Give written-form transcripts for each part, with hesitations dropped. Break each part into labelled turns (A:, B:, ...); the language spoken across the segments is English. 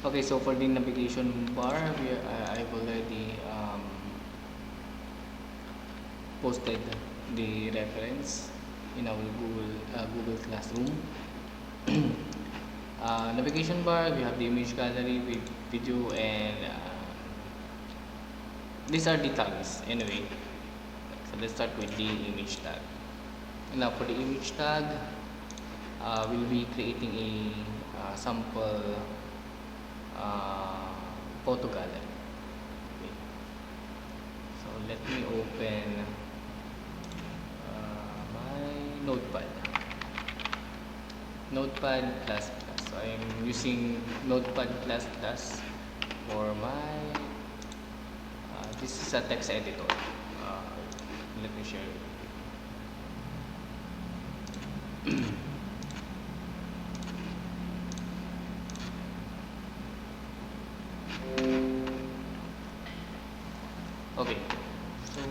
A: Okay, so for the navigation bar, I've already posted the reference in our Google Classroom. Navigation bar, we have the image gallery with video, and these are the tags anyway. So let's start with the image tag. Now for the image tag, we'll be creating a sample uh, photo gallery. Okay. So let me open my Notepad++. So I'm using Notepad++ for my this is a text editor. Let me share it. Okay, so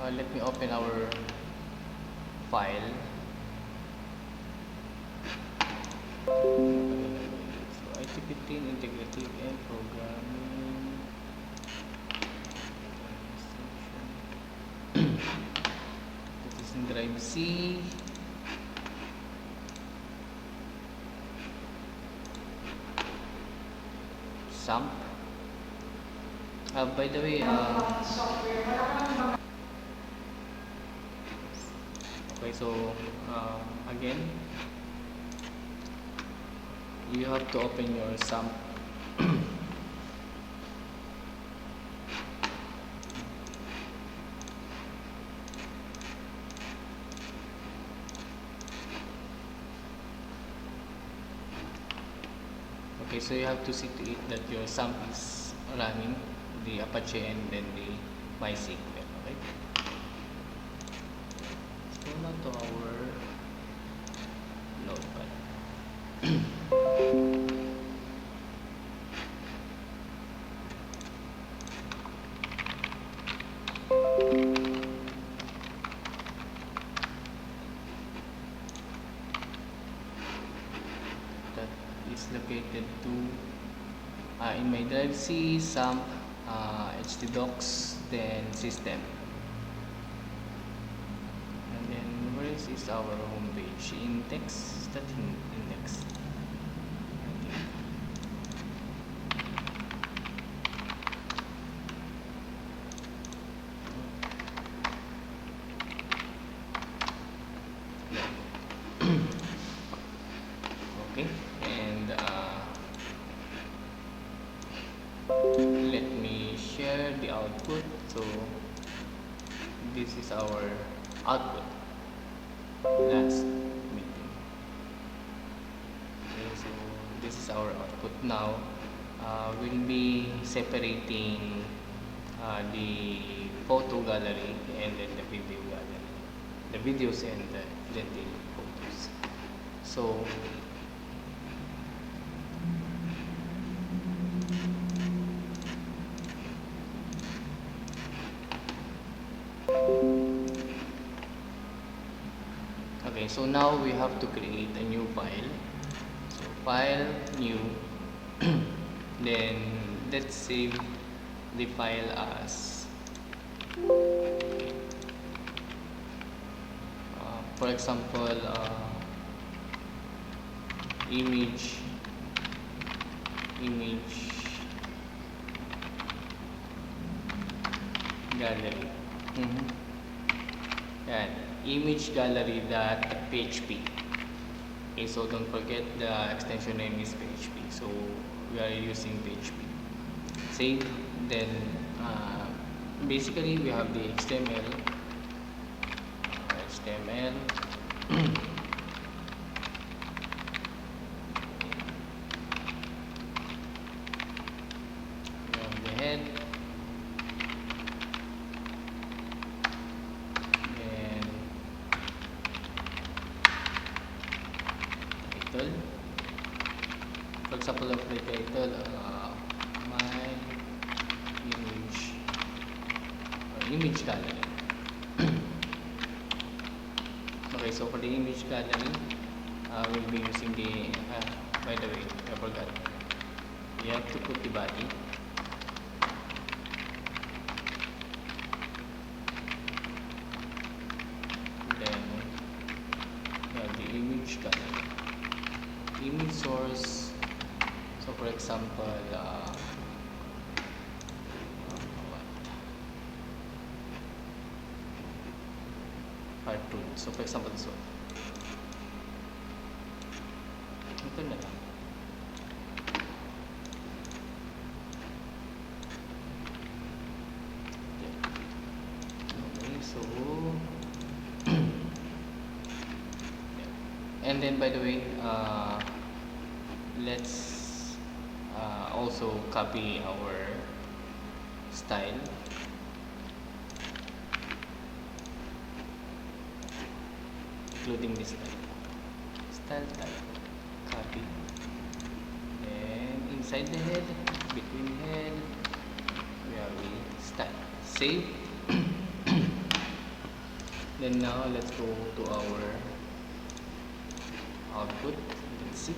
A: let me open our file. So IT15 integrative and programming. This is in drive C. SAMP. By the way, okay, so again, you have to open your SAMP. Okay, so you have to see to it that your SAMP is running, the Apache and then the MySQL. Okay, so now to our Notepad. That is located to in my drive C, SAMP, htdocs, then system, and then where is our home page? Index, that index. Okay, and let me share the output. So this is our output last meeting. Okay, so this is our output now. We'll be separating the photo gallery and then the video gallery, the videos and then the photos. So okay, so now we have to create a new file. So file, new, then let's save the file as for example image gallery. Yan, image gallery .php. Okay, so don't forget the extension name is PHP. So we are using PHP. Save. Then basically we have the HTML. We have the head. Then title. For example, of the title, my image gallery. Okay, so for the image gallery, we'll be using the by the way, I forgot. you have to put the body. Then you have the image gallery, image source. So for example, cartoon. So for example, this one. Ito na lang. Okay, so and then by the way, let's also copy our style. Including this style type, copy, then inside the head, between head, we have the style, save. Then now let's go to our output. Let's see.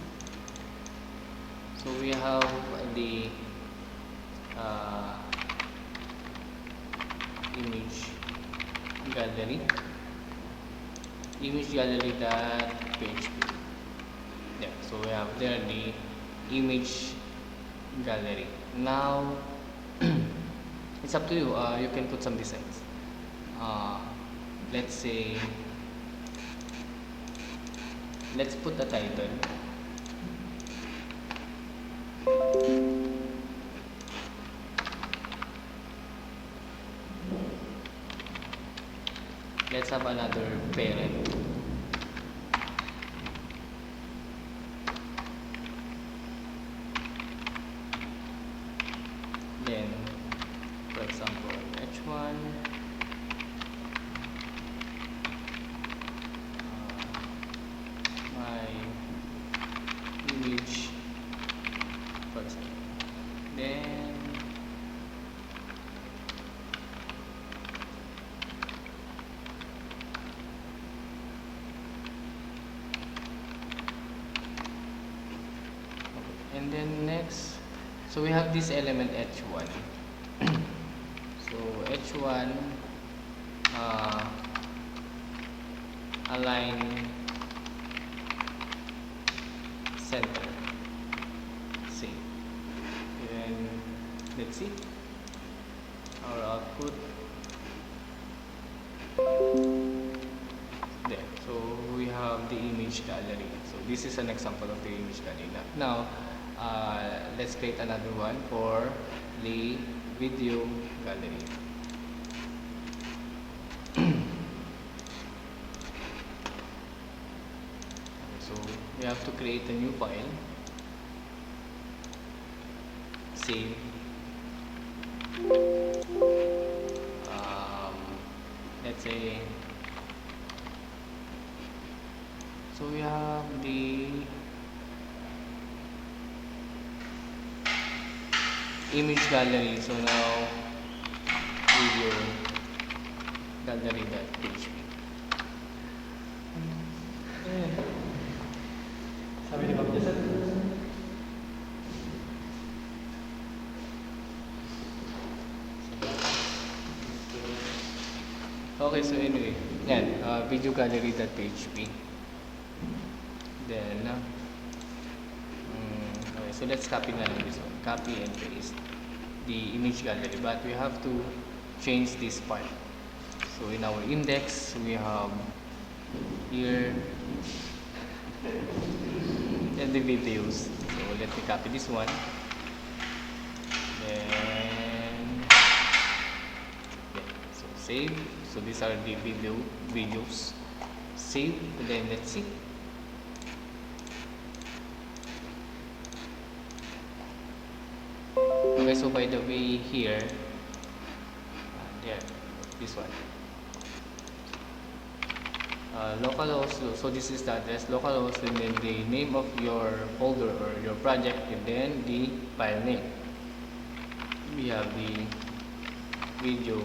A: So we have the image gallery, image-gallery.php. Yeah, so we have there the image gallery. Now it's up to you. You can put some designs. Let's say, let's put a title. Let's have another parent. Then, for example, H1. My image, for example. Then, and then next, so we have this element H1. So H1 align center, save. And let's see our output there. So we have the image gallery. So this is an example of the image gallery. Now let's create another one for the video gallery. So we have to create a new file, save, let's say, so we have the image gallery. So now video gallery.php.
B: Sabi ni Bob Jason.
A: Okay, so anyway, yan, video gallery.php. Then, okay, so let's copy na lang this one. Copy and paste the image gallery, but we have to change this part. So in our index, we have here and the videos. So let me copy this one. Then, yeah, so save. So these are the videos. Save. And then let's see. Okay, so by the way here, there, this one. Localhost, so this is the address, localhost, and then the name of your folder or your project, and then the file name. We have the video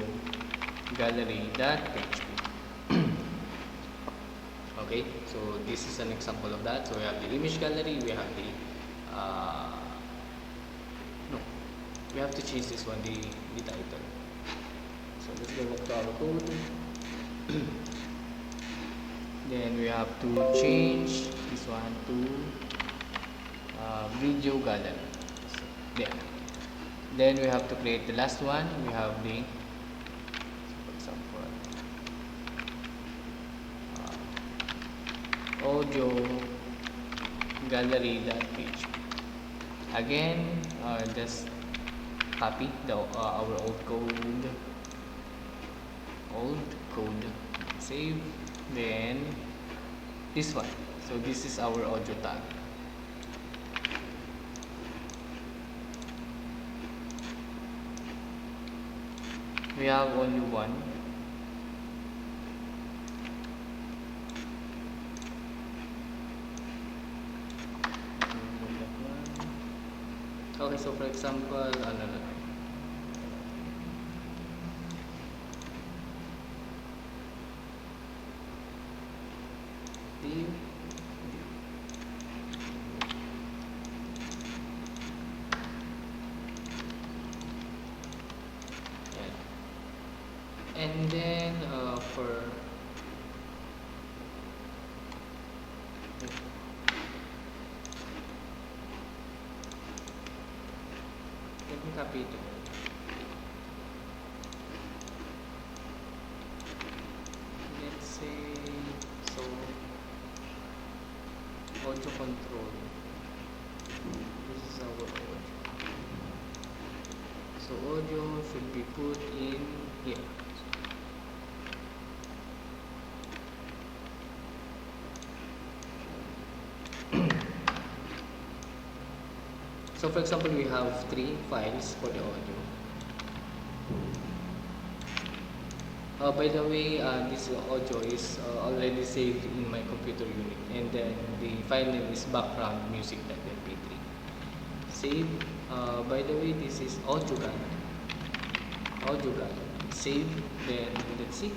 A: gallery.php. Okay, so this is an example of that. So we have the image gallery, we have the we have to change this one, the title. So let's go back to our code. Then we have to change this one to video gallery. So, there. Then we have to create the last one. We have the, for example, audio gallery.php. Again, just copy our old code, save. Then this one. So this is our audio tag. We have only one. Okay, so for example, ano na, div. And then for let me copy it. Let's say so audio control. This is our audio. So audio should be put in here. So for example, we have 3 files for the audio. By the way, this audio is already saved in my computer unit, and then the file name is backgroundmusic.mp3. Save. By the way, this is audio gallery. Save. Then let's see.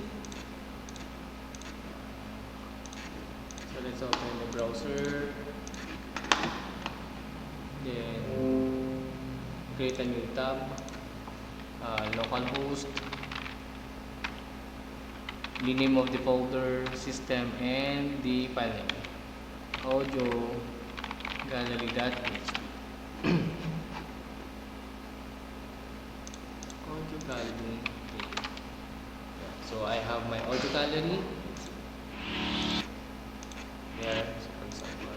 A: So let's open the browser. Then create a new tab, localhost, the name of the folder, system, and the file name, audio gallery.php. Audio gallery. So I have my audio gallery there. So for example,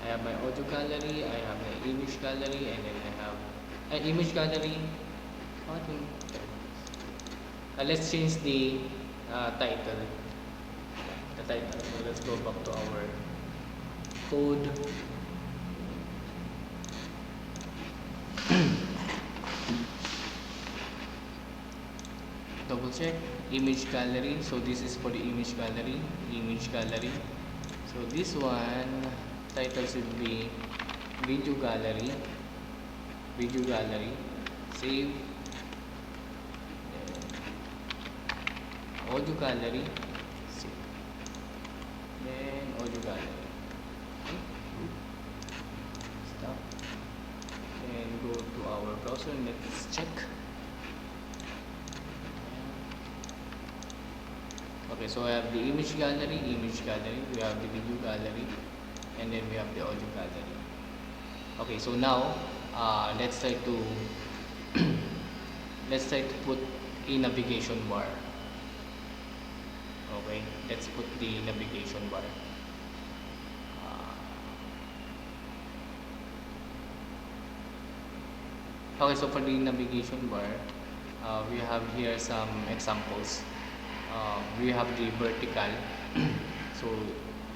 A: I have my audio gallery, I have my image gallery, and then I have an image gallery. Let's change the title. The title. So let's go back to our code. Double check image gallery. So this is for the image gallery. So this one title should be video gallery. Save. Audio gallery. Save. Then audio gallery. Okay. Stop. Then go to our browser and let's check. Okay, so I have the image gallery, we have the video gallery, and then we have the audio gallery. Okay, so now let's try to put a navigation bar. Okay, let's put the navigation bar. Okay, so for the navigation bar, we have here some examples. We have the vertical. So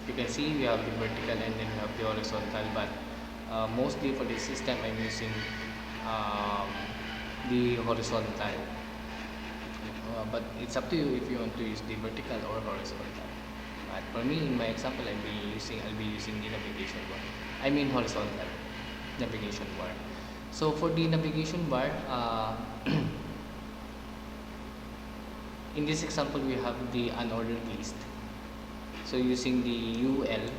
A: you can see we have the vertical and then we have the horizontal, but mostly for this system I'm using the horizontal, but it's up to you if you want to use the vertical or horizontal. But for me, in my example, I'll be using the navigation bar. I mean horizontal navigation bar. So for the navigation bar, in this example, we have the unordered list. So using the UL,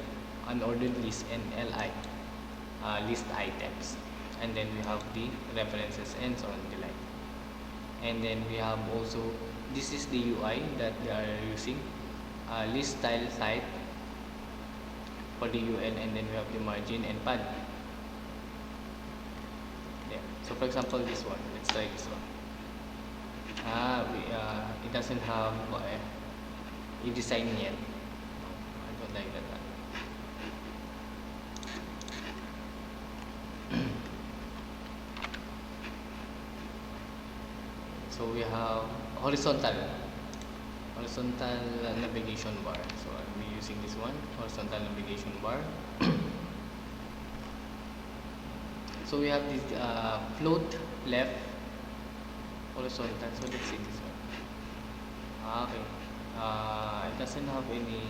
A: unordered list, and LI, list items. and then we have the references and so on the like. And then we have also, this is the UI that they are using, list style type for the UL, and then we have the margin and pad. Yeah. So for example, this one, let's try this one. It doesn't have a design yet. I don't like that. So we have horizontal navigation bar. So I'll be using this one, horizontal navigation bar. So we have this float left horizontal. So let's see this one. Okay. It doesn't have any.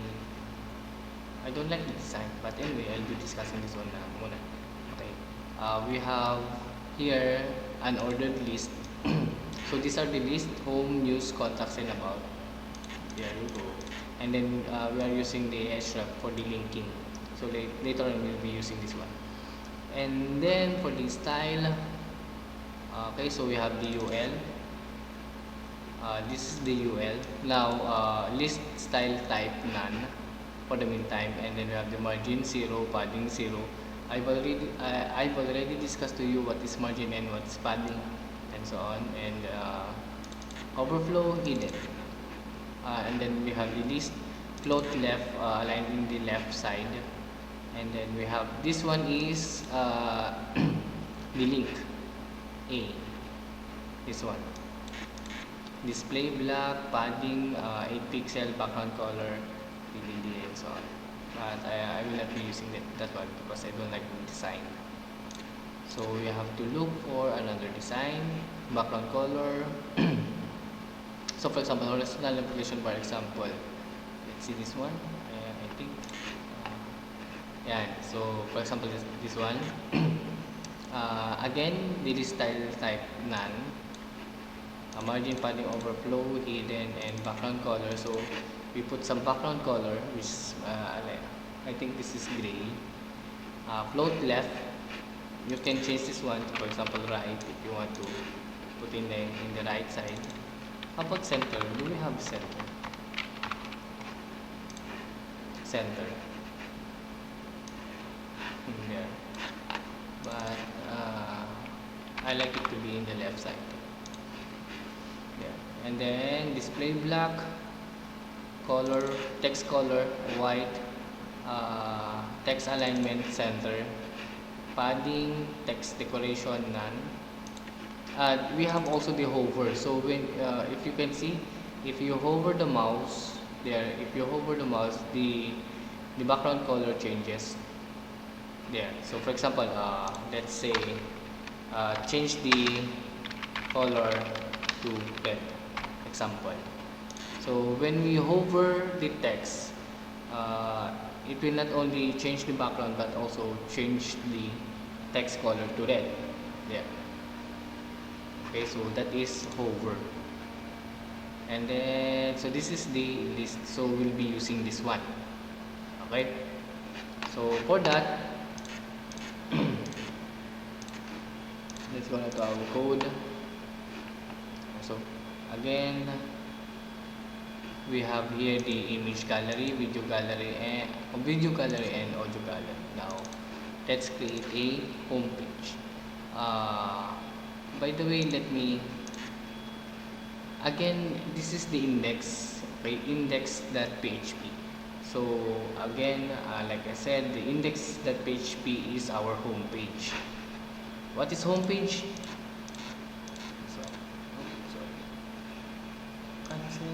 A: I don't like the design, but anyway, I'll be discussing this one muna. Okay. We have here an ordered list. So these are the list: home, news, contacts, and about. There you go. And then we are using the href for the linking. So later on we'll be using this one. And then for the style, okay, so we have the UL. This is the UL. Now list style type none for the meantime, and then we have the margin 0, padding 0. I've already discussed to you what is margin and what is padding and so on, and overflow hidden. And then we have the list float left aligned in the left side, and then we have this one is the link A, this one, display black, padding 8 pixel, background color PDD and so on. But I will not be using that one because I don't like the design. So we have to look for another design, background color. So for example, horizontal navigation bar example, let's see this one. I think yeah. So for example, this one again, this is style type none, margin, padding, overflow hidden, and background color. So we put some background color, which I think this is gray. Float left, you can change this one to, for example, right, if you want to put in the right side. How about center? Do we have center? Center. There. But I like it to be in the left side. Yeah. And then display black, color, text color, white, text alignment, center, padding, text decoration, none. We have also the hover. So when if you can see, if you hover the mouse there, the background color changes there. So for example, let's say change the color to red, example. So when we hover the text, it will not only change the background but also change the text color to red there. Okay, so that is hover. And then so this is the list, so we'll be using this one. Okay, so for that let's go to our code. So again, we have here the image gallery, video gallery, and audio gallery. Now let's create a home page. By the way, let me again, this is the index, okay, index.php. So again, like I said, the index.php is our home page. What is home page? Sorry. Cancel.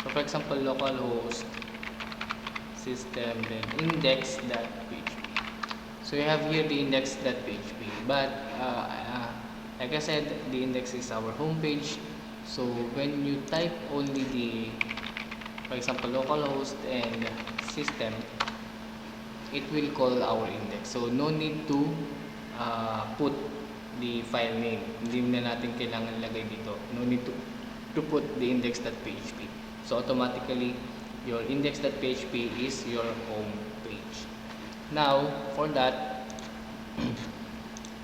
A: So for example, localhost system, then index.php. So you have here the index.php, but like I said, the index is our home page. So when you type only the, for example, localhost and system, it will call our index. So no need to put the file name. Hindi na natin kailangan lagay dito. No need to to put the index.php. So automatically your index.php is your home page. Now for that,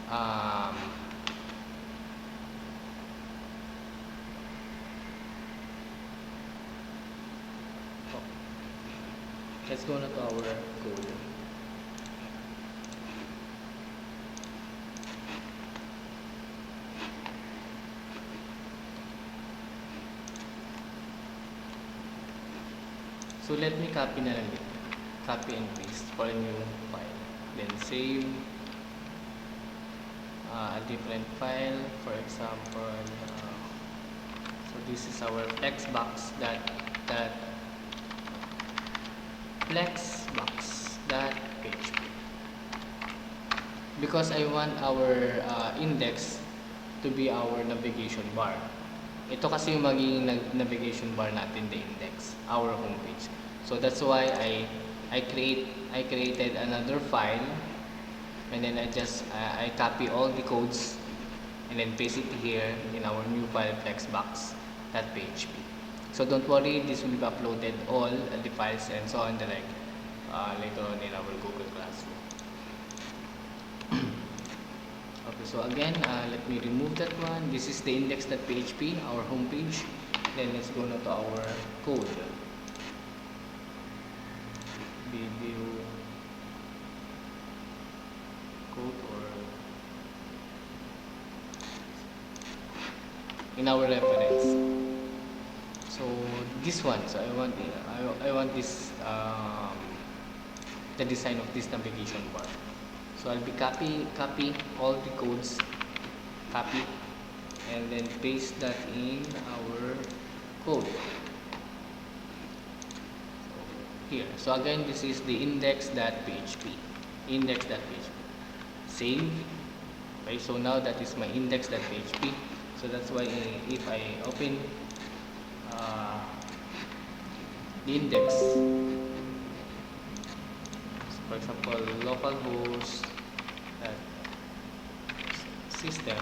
A: um, let's go na to our code. So let me copy na lang dito. Copy and paste for a new file. Then save a different file. For example, so this is our flexbox.php. Because I want our index to be our navigation bar. Ito kasi yung magiging navigation bar natin, the index, our homepage. So that's why I created another file, and then I copy all the codes and then paste it here in our new file flexbox.php. So don't worry, this will be uploaded all the files and so on direct later on in our Google Classroom. Okay, so again, let me remove that one. This is the index.php, our homepage. Then let's go now to our code. Video code, or in our reference. So this one, so I want this the design of this navigation bar. So I'll be copy all the codes, copy, and then paste that in our code. Here. So again, this is the index.php. Save. Okay, so now that is my index.php. So that's why if I open the index, so for example, localhost system,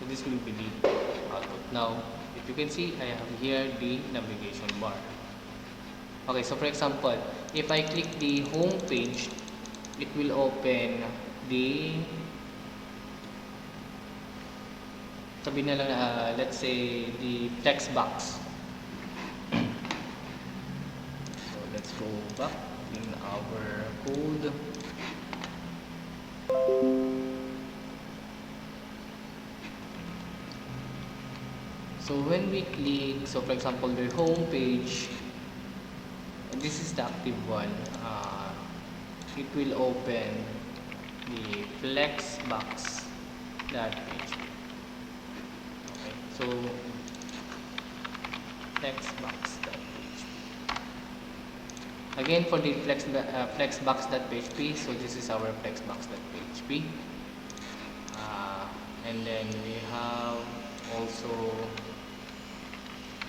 A: so this will be the output. Now, if you can see, I have here the navigation bar. Okay, so for example, if I click the home page, it will open the, sabi na lang, let's say the text box. So let's go back in our code. So when we click, so for example, the home page, this is the active one, it will open the flexbox.php. Okay, so flexbox.php. Again, for the flexbox.php, so this is our flexbox.php, and then we have also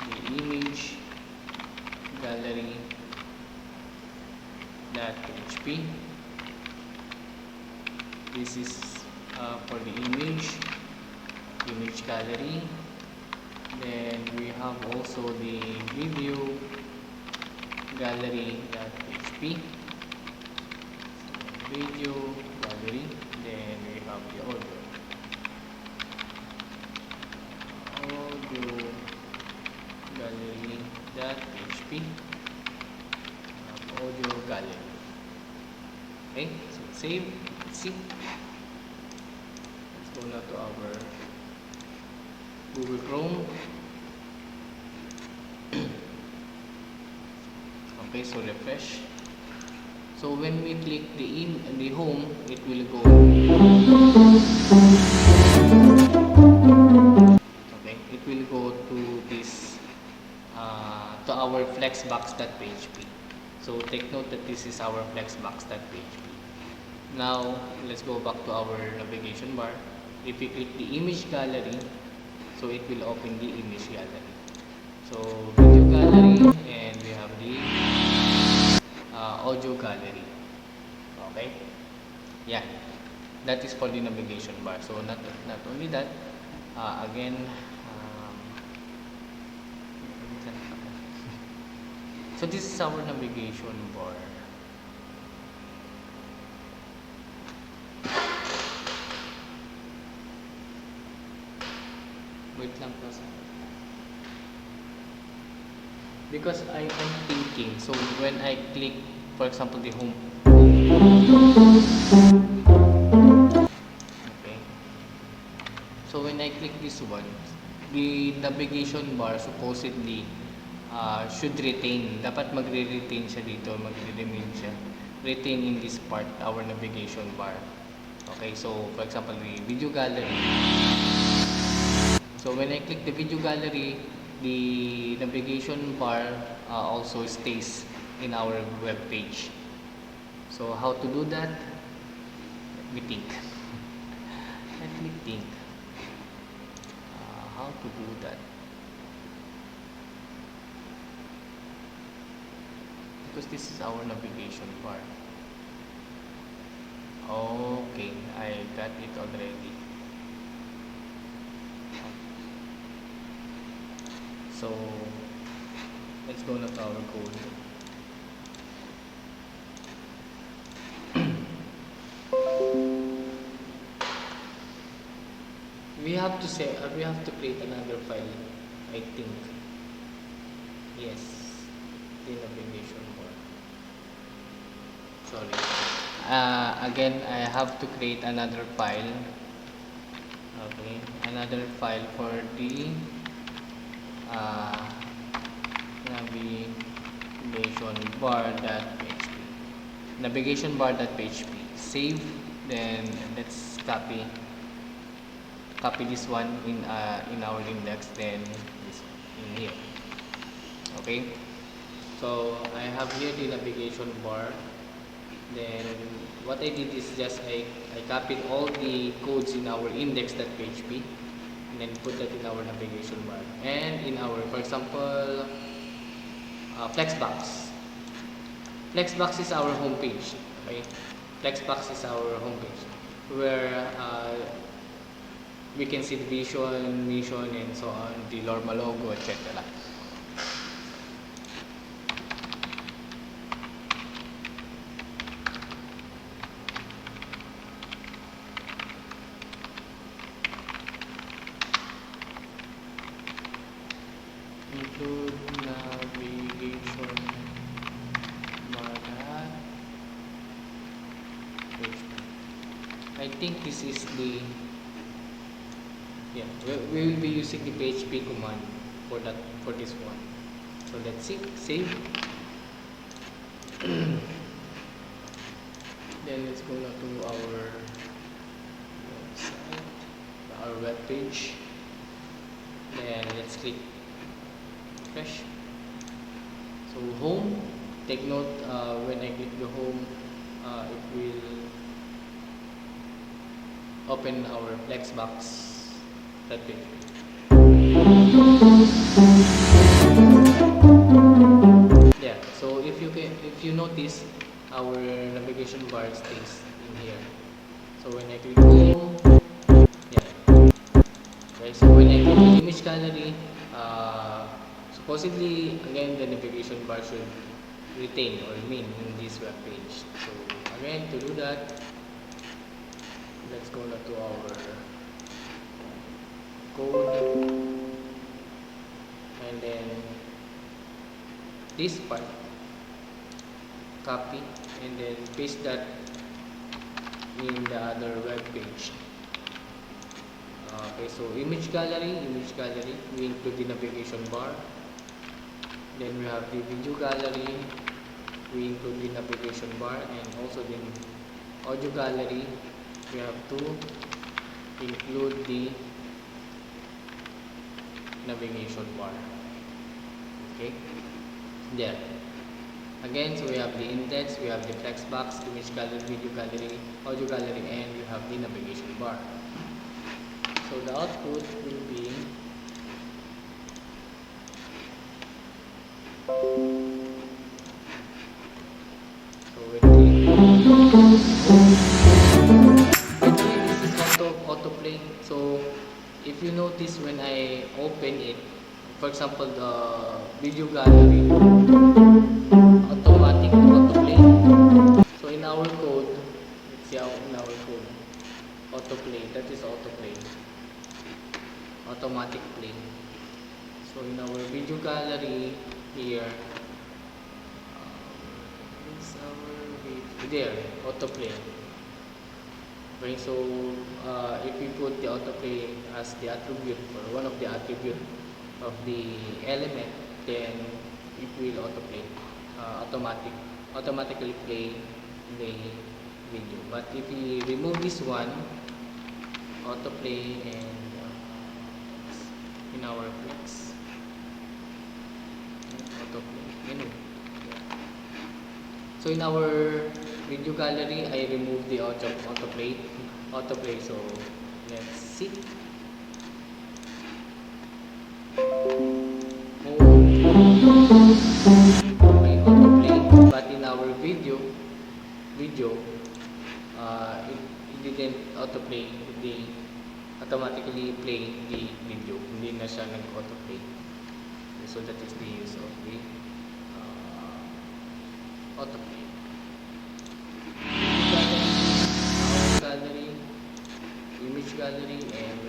A: the image gallery.php. This is for the image gallery. Then we have also the video gallery.php, video gallery. Then we have the audio gallery.php, audio gallery. Okay, so save. Let's see. Let's go now to our Google Chrome. Okay, so refresh. So when we click the home, it will go. Okay, it will go to this to our flexbox.php. So take note that this is our flexbox.php. Now let's go back to our navigation bar. If we click the image gallery, so it will open the image gallery. So video gallery, and we have the audio gallery. Okay, yeah, that is for the navigation bar. So not only that, again, So this is our navigation bar. Wait lang po sa because I'm thinking, so when I click, for example, the home, okay, so when I click this one, the navigation bar supposedly should retain, dapat magre-retain siya dito, magre-remain siya, retain in this part, our navigation bar. Okay, so for example, the video gallery. So when I click the video gallery, the navigation bar also stays in our web page. So how to do that? Let me think. Let me think. How to do that? Because this is our navigation bar. Okay, I got it already. So let's go to our code. We have to say we have to create another file, I think. Yes, the navigation bar. Sorry. Again, I have to create another file. Okay, another file for the navigation bar.php. Save, then let's copy this one in our index, then this in here. Okay, so I have here the navigation bar. Then what I did is just I copied all the codes in our index.php and then put that in our navigation bar, and in our, for example, Flexbox. Flexbox is our homepage. Okay, Flexbox is our homepage where we can see the vision, mission, and so on, the Lorma logo, etc. Include navigation bar. I think this is the, yeah, we will be using the PHP command for this one. So let's see, save. Then let's go now to our website, our web page. Then let's click refresh. So home, take note, when I click the home, it will open our Flexbox page. Yeah, so if you notice, our navigation bar stays in here. So when I click home, yeah. Okay, so when I click the image gallery, supposedly again the navigation bar should retain or remain in this web page. So again, to do that, let's go now to our code, and then this part, copy and then paste that in the other web page. Okay, so image gallery, we include the navigation bar. Then we have the video gallery, we include the navigation bar, and also the audio gallery, we have to include the navigation bar. Okay, there. Again, so we have the index, we have the Flexbox, image gallery, video gallery, audio gallery, and we have the navigation bar. So the output will be autoplay. So if you notice, when I open it, for example, the video gallery, automatic autoplay. So in our code, let's see how in our code, autoplay, that is autoplay, automatic play. So in our video gallery here, it's our there, autoplay. Okay, so if we put the autoplay as the attribute or one of the attribute of the element, then it will automatically play the video. But if we remove this one, autoplay, and in our flex, autoplay menu. So in our video gallery, I remove the autoplay. So let's see. Okay, autoplay, but in our video, it didn't autoplay. It automatically play the video. Hindi na siya nag-autoplay. So that is the use of the autoplay. Gallery, image gallery, and